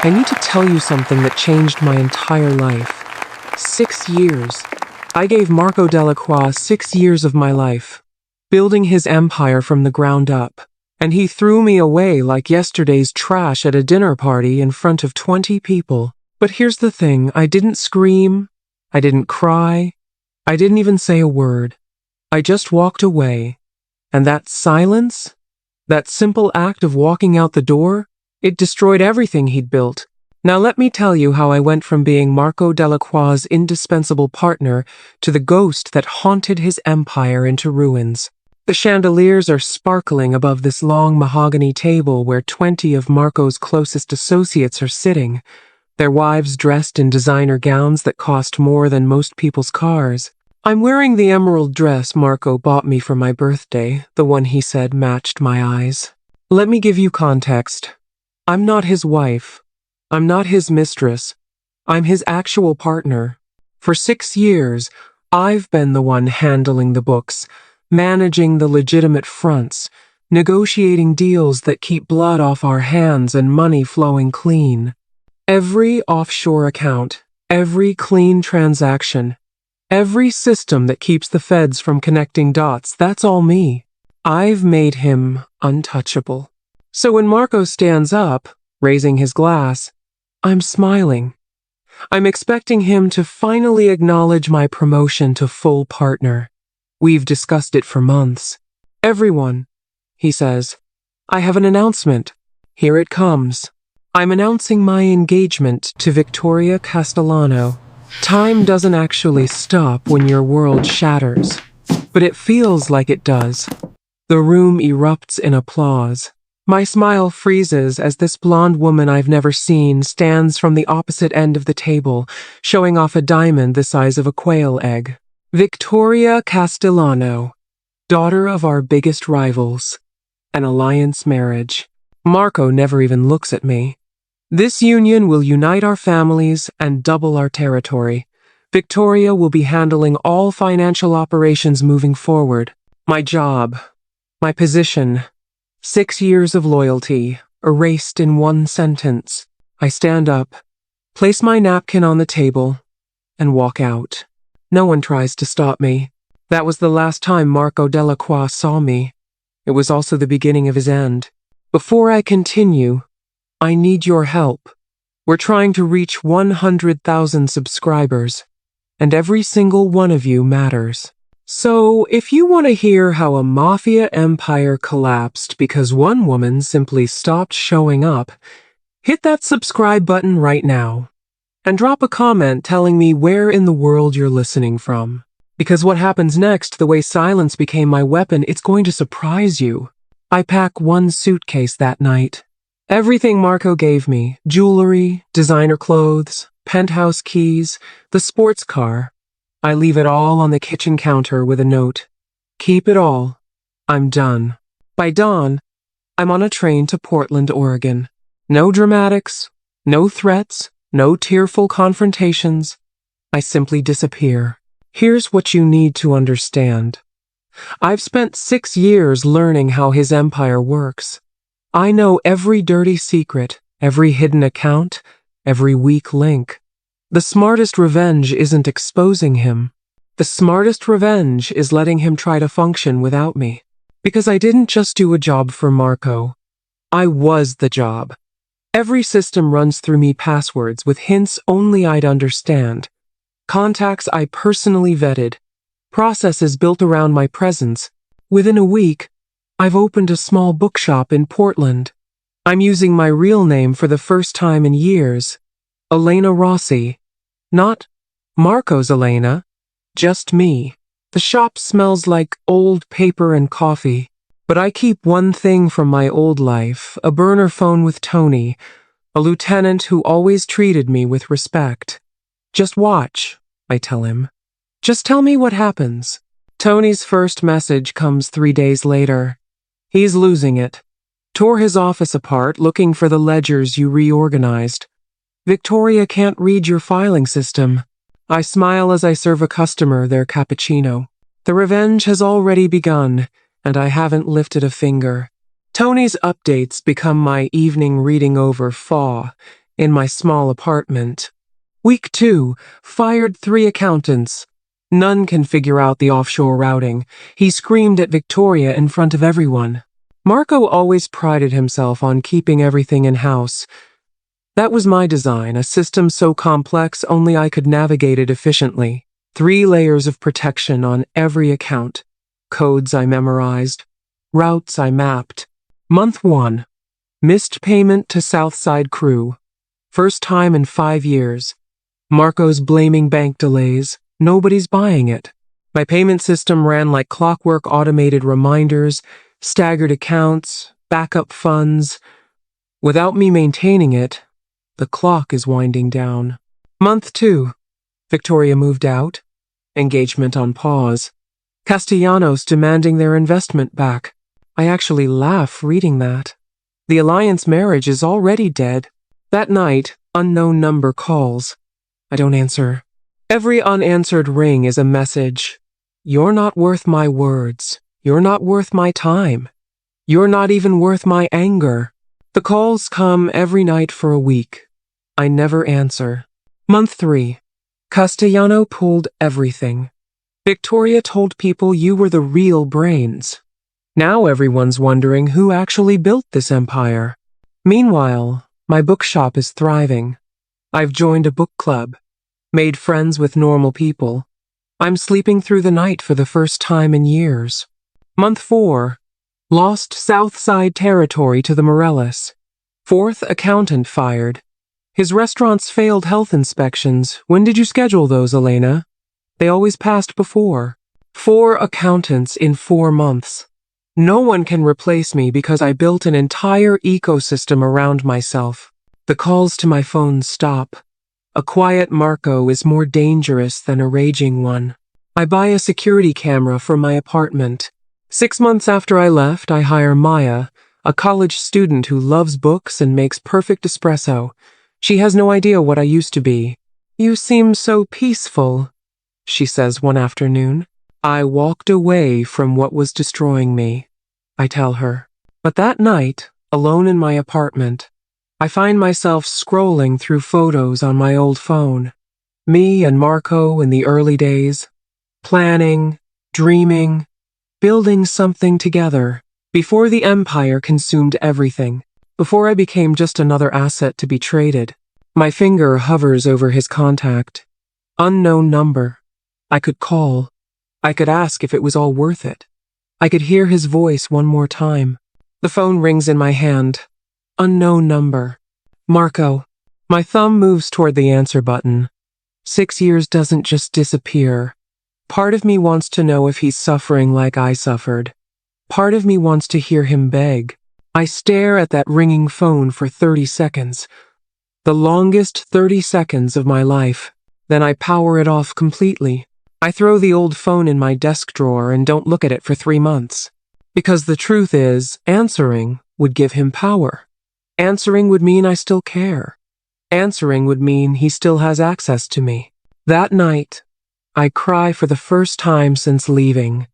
I need to tell you something that changed my entire life. 6 years. I gave Marco Delacroix 6 years of my life, building his empire from the ground up. And he threw me away like yesterday's trash at a dinner party in front of 20 people. But here's the thing, I didn't scream, I didn't cry, I didn't even say a word. I just walked away. And that silence, that simple act of walking out the door, it destroyed everything he'd built. Now let me tell you how I went from being Marco Delacroix's indispensable partner to the ghost that haunted his empire into ruins. The chandeliers are sparkling above this long mahogany table where 20 of Marco's closest associates are sitting, their wives dressed in designer gowns that cost more than most people's cars. I'm wearing the emerald dress Marco bought me for my birthday, the one he said matched my eyes. Let me give you context. I'm not his wife. I'm not his mistress. I'm his actual partner. For 6 years, I've been the one handling the books, managing the legitimate fronts, negotiating deals that keep blood off our hands and money flowing clean. Every offshore account, every clean transaction, every system that keeps the feds from connecting dots, that's all me. I've made him untouchable. So when Marco stands up, raising his glass, I'm smiling. I'm expecting him to finally acknowledge my promotion to full partner. We've discussed it for months. Everyone, he says, I have an announcement. Here it comes. I'm announcing my engagement to Victoria Castellano. Time doesn't actually stop when your world shatters, but it feels like it does. The room erupts in applause. My smile freezes as this blonde woman I've never seen stands from the opposite end of the table, showing off a diamond the size of a quail egg. Victoria Castellano, daughter of our biggest rivals. An alliance marriage. Marco never even looks at me. This union will unite our families and double our territory. Victoria will be handling all financial operations moving forward. My job, my position, 6 years of loyalty, erased in one sentence. I stand up, place my napkin on the table, and walk out. No one tries to stop me. That was the last time Marco Delacroix saw me. It was also the beginning of his end. Before I continue, I need your help. We're trying to reach 100,000 subscribers, and every single one of you matters. So, if you want to hear how a mafia empire collapsed because one woman simply stopped showing up, hit that subscribe button right now. And drop a comment telling me where in the world you're listening from. Because what happens next, the way silence became my weapon, it's going to surprise you. I pack one suitcase that night. Everything Marco gave me, jewelry, designer clothes, penthouse keys, the sports car. I leave it all on the kitchen counter with a note. Keep it all. I'm done. By dawn, I'm on a train to Portland, Oregon. No dramatics, no threats, no tearful confrontations. I simply disappear. Here's what you need to understand. I've spent 6 years learning how his empire works. I know every dirty secret, every hidden account, every weak link. The smartest revenge isn't exposing him. The smartest revenge is letting him try to function without me. Because I didn't just do a job for Marco. I was the job. Every system runs through me passwords with hints only I'd understand. Contacts I personally vetted. Processes built around my presence. Within a week, I've opened a small bookshop in Portland. I'm using my real name for the first time in years. Elena Rossi. Not Marco's Elena. Just me. The shop smells like old paper and coffee. But I keep one thing from my old life, a burner phone with Tony, a lieutenant who always treated me with respect. Just watch, I tell him. Just tell me what happens. Tony's first message comes 3 days later. He's losing it. Tore his office apart looking for the ledgers you reorganized. Victoria can't read your filing system. I smile as I serve a customer their cappuccino. The revenge has already begun, and I haven't lifted a finger. Tony's updates become my evening reading over Faw, in my small apartment. Week 2, fired 3 accountants. None can figure out the offshore routing. He screamed at Victoria in front of everyone. Marco always prided himself on keeping everything in-house. That was my design, a system so complex only I could navigate it efficiently. 3 layers of protection on every account. Codes I memorized. Routes I mapped. Month 1. Missed payment to Southside crew. First time in 5 years. Marco's blaming bank delays. Nobody's buying it. My payment system ran like clockwork, automated reminders, staggered accounts, backup funds. Without me maintaining it, the clock is winding down. Month 2. Victoria moved out. Engagement on pause. Castellanos demanding their investment back. I actually laugh reading that. The alliance marriage is already dead. That night, unknown number calls. I don't answer. Every unanswered ring is a message. You're not worth my words. You're not worth my time. You're not even worth my anger. The calls come every night for a week. I never answer. Month 3. Castellano pulled everything. Victoria told people you were the real brains. Now everyone's wondering who actually built this empire. Meanwhile, my bookshop is thriving. I've joined a book club. Made friends with normal people. I'm sleeping through the night for the first time in years. Month 4. Lost Southside territory to the Morellis. 4th accountant fired. His restaurants failed health inspections. When did you schedule those, Elena? They always passed before. 4 accountants in 4 months. No one can replace me because I built an entire ecosystem around myself. The calls to my phone stop. A quiet Marco is more dangerous than a raging one. I buy a security camera for my apartment. 6 months after I left, I hire Maya, a college student who loves books and makes perfect espresso. She has no idea what I used to be. You seem so peaceful, she says one afternoon. I walked away from what was destroying me, I tell her. But that night, alone in my apartment, I find myself scrolling through photos on my old phone. Me and Marco in the early days. Planning, dreaming, building something together. Before the empire consumed everything. Before I became just another asset to be traded. My finger hovers over his contact. Unknown number. I could call. I could ask if it was all worth it. I could hear his voice one more time. The phone rings in my hand. Unknown number. Marco. My thumb moves toward the answer button. 6 years doesn't just disappear. Part of me wants to know if he's suffering like I suffered. Part of me wants to hear him beg. I stare at that ringing phone for 30 seconds. The longest 30 seconds of my life. Then I power it off completely. I throw the old phone in my desk drawer and don't look at it for 3 months. Because the truth is, answering would give him power. Answering would mean I still care. Answering would mean he still has access to me. That night, I cry for the first time since leaving.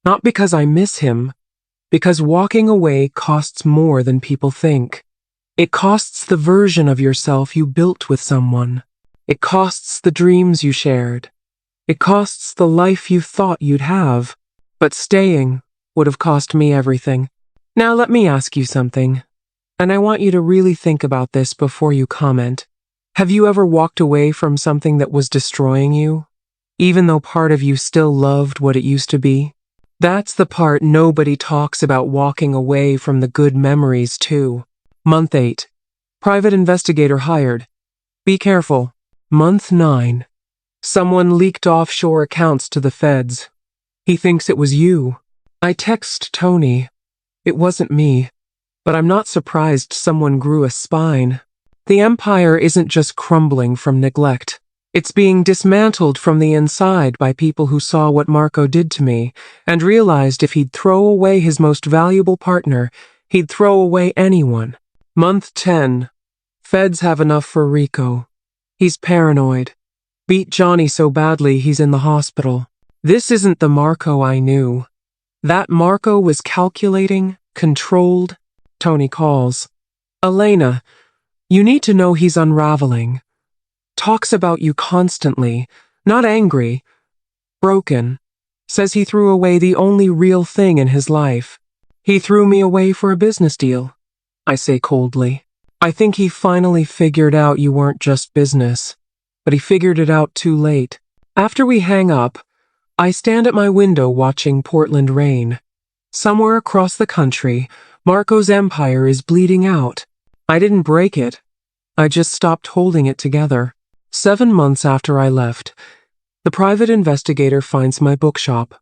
Not because I miss him, because walking away costs more than people think. It costs the version of yourself you built with someone. It costs the dreams you shared. It costs the life you thought you'd have. But staying would have cost me everything. Now let me ask you something. And I want you to really think about this before you comment. Have you ever walked away from something that was destroying you, even though part of you still loved what it used to be? That's the part nobody talks about, walking away from the good memories too. Month 8. Private investigator hired. Be careful. Month 9. Someone leaked offshore accounts to the feds. He thinks it was you. I text Tony. It wasn't me. But I'm not surprised someone grew a spine. The empire isn't just crumbling from neglect. It's being dismantled from the inside by people who saw what Marco did to me and realized if he'd throw away his most valuable partner, he'd throw away anyone. Month 10. Feds have enough for Rico. He's paranoid. Beat Johnny so badly he's in the hospital. This isn't the Marco I knew. That Marco was calculating, controlled. Tony calls. Elena, You need to know he's unraveling. Talks about you constantly, not angry, broken. Says he threw away the only real thing in his life. He threw me away for a business deal, I say coldly. I think he finally figured out you weren't just business, but he figured it out too late. After we hang up, I stand at my window watching Portland rain. Somewhere across the country, Marco's empire is bleeding out. I didn't break it. I just stopped holding it together. 7 months after I left, the private investigator finds my bookshop.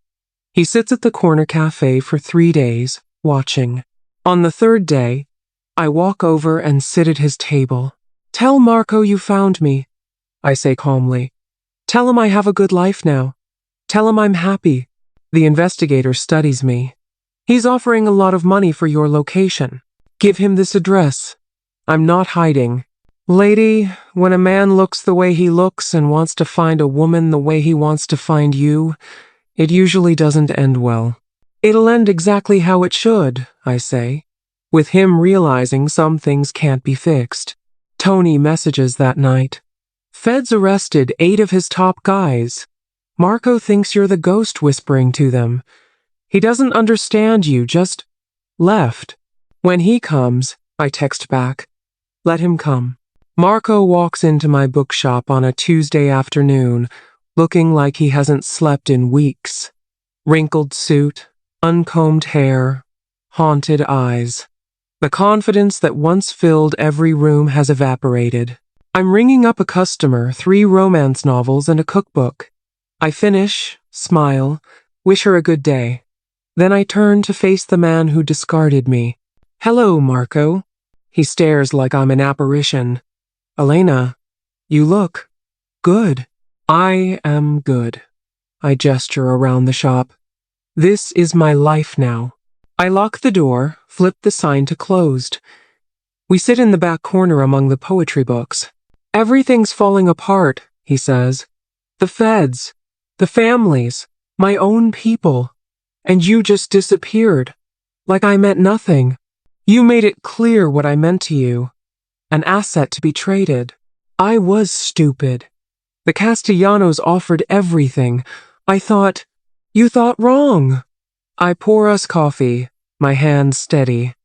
He sits at the corner cafe for 3 days, watching. On the 3rd day, I walk over and sit at his table. Tell Marco you found me, I say calmly. Tell him I have a good life now. Tell him I'm happy. The investigator studies me. He's offering a lot of money for your location. Give him this address. I'm not hiding. Lady, when a man looks the way he looks and wants to find a woman the way he wants to find you, it usually doesn't end well. It'll end exactly how it should, I say, with him realizing some things can't be fixed. Tony messages that night. Feds arrested 8 of his top guys. Marco thinks you're the ghost whispering to them. He doesn't understand you, just left. When he comes, I text back. Let him come. Marco walks into my bookshop on a Tuesday afternoon, looking like he hasn't slept in weeks. Wrinkled suit, uncombed hair, haunted eyes. The confidence that once filled every room has evaporated. I'm ringing up a customer, 3 romance novels and a cookbook. I finish, smile, wish her a good day. Then I turn to face the man who discarded me. Hello, Marco. He stares like I'm an apparition. Elena, you look good. I am good. I gesture around the shop. This is my life now. I lock the door, flip the sign to closed. We sit in the back corner among the poetry books. Everything's falling apart, he says. The feds, the families, my own people. And you just disappeared. Like I meant nothing. You made it clear what I meant to you. An asset to be traded. I was stupid. The Castellanos offered everything. I thought, you thought wrong. I pour us coffee, my hands steady.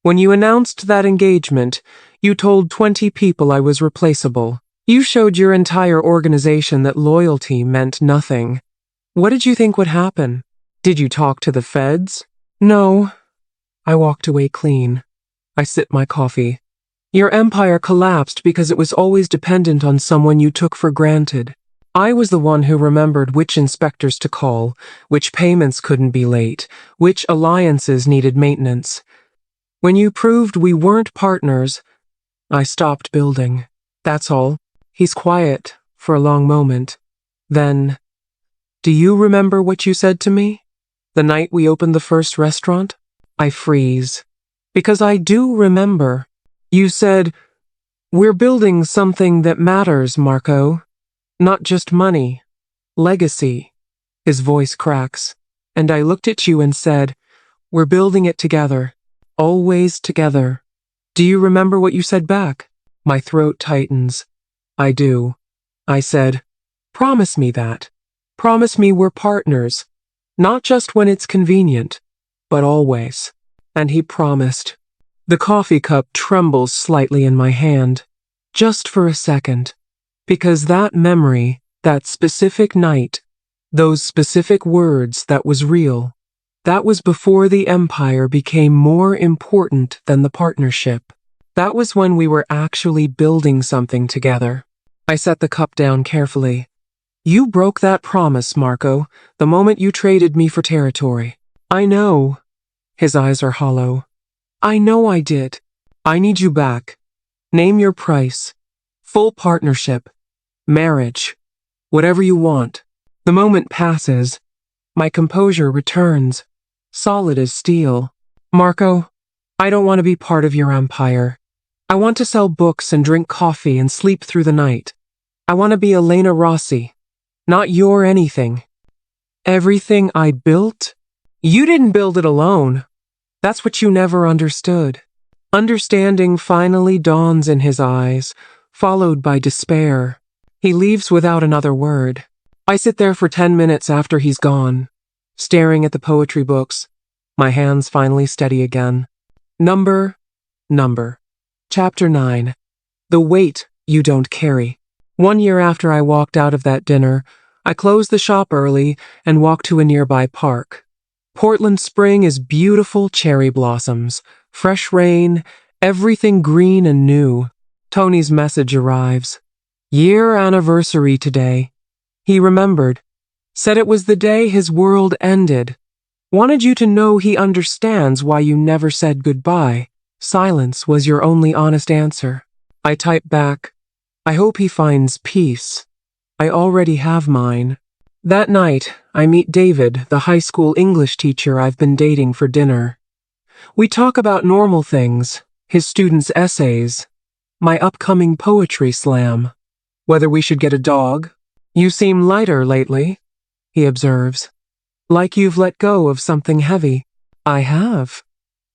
When you announced that engagement, you told 20 people I was replaceable. You showed your entire organization that loyalty meant nothing. What did you think would happen? Did you talk to the feds? No. I walked away clean. I sip my coffee. Your empire collapsed because it was always dependent on someone you took for granted. I was the one who remembered which inspectors to call, which payments couldn't be late, which alliances needed maintenance. When you proved we weren't partners, I stopped building. That's all. He's quiet for a long moment. Then, do you remember what you said to me? The night we opened the first restaurant? I freeze. Because I do remember. You said, we're building something that matters, Marco. Not just money. Legacy. His voice cracks. And I looked at you and said, we're building it together. Always together. Do you remember what you said back? My throat tightens. I do. I said, promise me that. Promise me we're partners. Not just when it's convenient, but always. And he promised. The coffee cup trembles slightly in my hand. Just for a second. Because that memory, that specific night, those specific words, that was real. That was before the empire became more important than the partnership. That was when we were actually building something together. I set the cup down carefully. You broke that promise, Marco, the moment you traded me for territory. I know. His eyes are hollow. I know I did. I need you back. Name your price. Full partnership. Marriage. Whatever you want. The moment passes. My composure returns. Solid as steel. Marco, I don't want to be part of your empire. I want to sell books and drink coffee and sleep through the night. I want to be Elena Rossi. Not your anything. Everything I built? You didn't build it alone. That's what you never understood. Understanding finally dawns in his eyes, followed by despair. He leaves without another word. I sit there for 10 minutes after he's gone, staring at the poetry books, my hands finally steady again. Number. Chapter 9. The Weight You Don't Carry. 1 year after I walked out of that dinner, I closed the shop early and walked to a nearby park. Portland spring is beautiful cherry blossoms, fresh rain, everything green and new. Tony's message arrives. Year anniversary today. He remembered. Said it was the day his world ended. Wanted you to know he understands why you never said goodbye. Silence was your only honest answer. I type back, I hope he finds peace. I already have mine. That night, I meet David, the high school English teacher I've been dating, for dinner. We talk about normal things, his students' essays, my upcoming poetry slam, whether we should get a dog. You seem lighter lately, he observes. Like you've let go of something heavy. I have.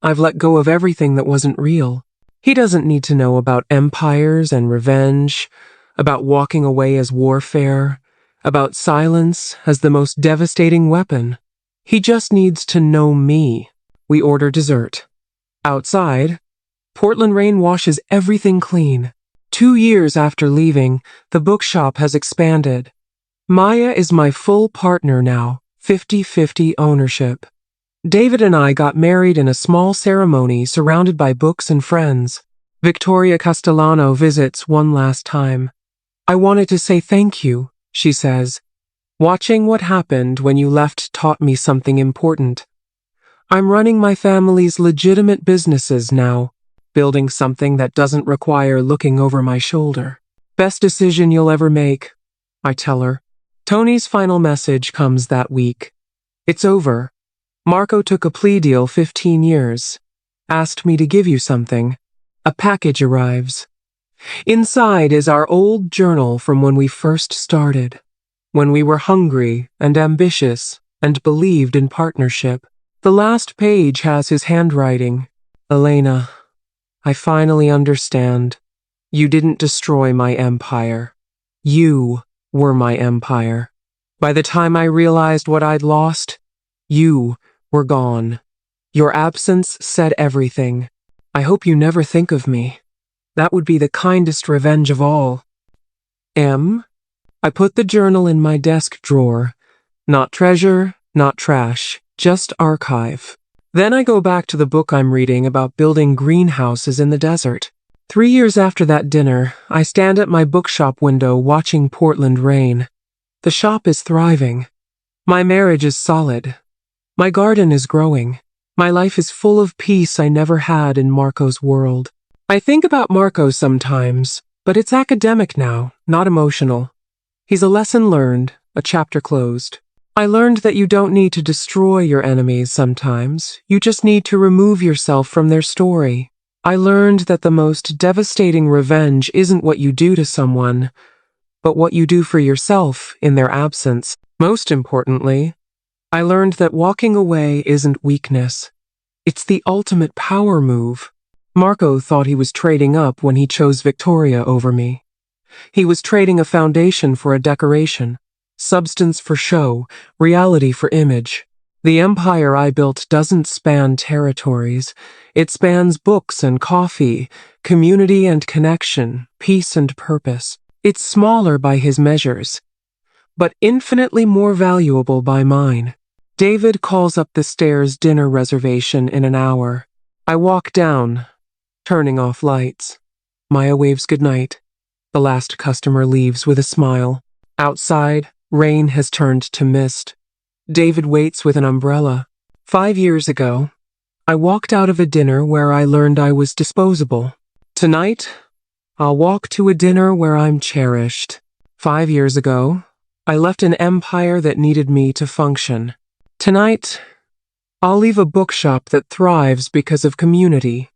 I've let go of everything that wasn't real. He doesn't need to know about empires and revenge, about walking away as warfare, about silence as the most devastating weapon. He just needs to know me. We order dessert. Outside, Portland rain washes everything clean. 2 years after leaving, the bookshop has expanded. Maya is my full partner now, 50-50 ownership. David and I got married in a small ceremony surrounded by books and friends. Victoria Castellano visits one last time. I wanted to say thank you, she says. Watching what happened when you left taught me something important. I'm running my family's legitimate businesses now, building something that doesn't require looking over my shoulder. Best decision you'll ever make, I tell her. Tony's final message comes that week. It's over. Marco took a plea deal 15 years. Asked me to give you something. A package arrives. Inside is our old journal from when we first started. When we were hungry and ambitious and believed in partnership. The last page has his handwriting. Elena, I finally understand. You didn't destroy my empire. You were my empire. By the time I realized what I'd lost, you were gone. Your absence said everything. I hope you never think of me. That would be the kindest revenge of all. I put the journal in my desk drawer. Not treasure, not trash, just archive. Then I go back to the book I'm reading about building greenhouses in the desert. 3 years after that dinner, I stand at my bookshop window watching Portland rain. The shop is thriving. My marriage is solid. My garden is growing. My life is full of peace I never had in Marco's world. I think about Marco sometimes, but it's academic now, not emotional. He's a lesson learned, a chapter closed. I learned that you don't need to destroy your enemies sometimes. You just need to remove yourself from their story. I learned that the most devastating revenge isn't what you do to someone, but what you do for yourself in their absence. Most importantly, I learned that walking away isn't weakness. It's the ultimate power move. Marco thought he was trading up when he chose Victoria over me. He was trading a foundation for a decoration, substance for show, reality for image. The empire I built doesn't span territories. It spans books and coffee, community and connection, peace and purpose. It's smaller by his measures, but infinitely more valuable by mine. David calls up the stairs dinner reservation in an hour. I walk down, turning off lights. Maya waves goodnight. The last customer leaves with a smile. Outside, rain has turned to mist. David waits with an umbrella. 5 years ago, I walked out of a dinner where I learned I was disposable. Tonight, I'll walk to a dinner where I'm cherished. 5 years ago, I left an empire that needed me to function. Tonight, I'll leave a bookshop that thrives because of community,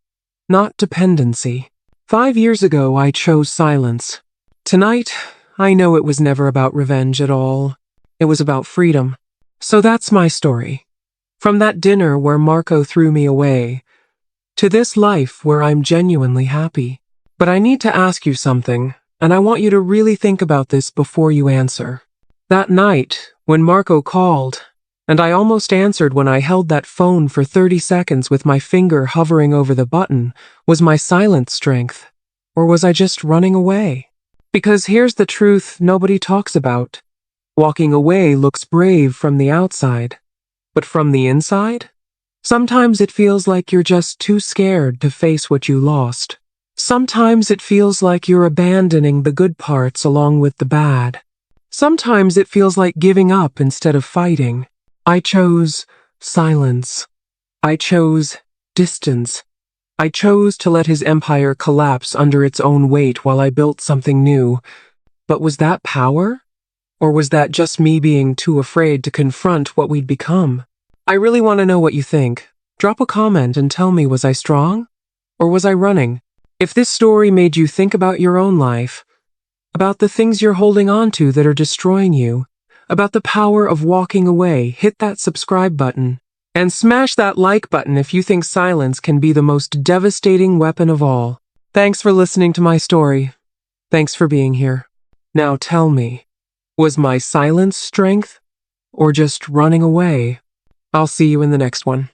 not dependency. 5 years ago, I chose silence. Tonight, I know it was never about revenge at all. It was about freedom. So that's my story. From that dinner where Marco threw me away, to this life where I'm genuinely happy. But I need to ask you something, and I want you to really think about this before you answer. That night, when Marco called, and I almost answered when I held that phone for 30 seconds with my finger hovering over the button, was my silent strength, or was I just running away? Because here's the truth nobody talks about. Walking away looks brave from the outside, but from the inside? Sometimes it feels like you're just too scared to face what you lost. Sometimes it feels like you're abandoning the good parts along with the bad. Sometimes it feels like giving up instead of fighting. I chose silence. I chose distance. I chose to let his empire collapse under its own weight while I built something new. But was that power? Or was that just me being too afraid to confront what we'd become? I really want to know what you think. Drop a comment and tell me, was I strong? Or was I running? If this story made you think about your own life, about the things you're holding on to that are destroying you, about the power of walking away, hit that subscribe button. And smash that like button if you think silence can be the most devastating weapon of all. Thanks for listening to my story. Thanks for being here. Now tell me, was my silence strength? Or just running away? I'll see you in the next one.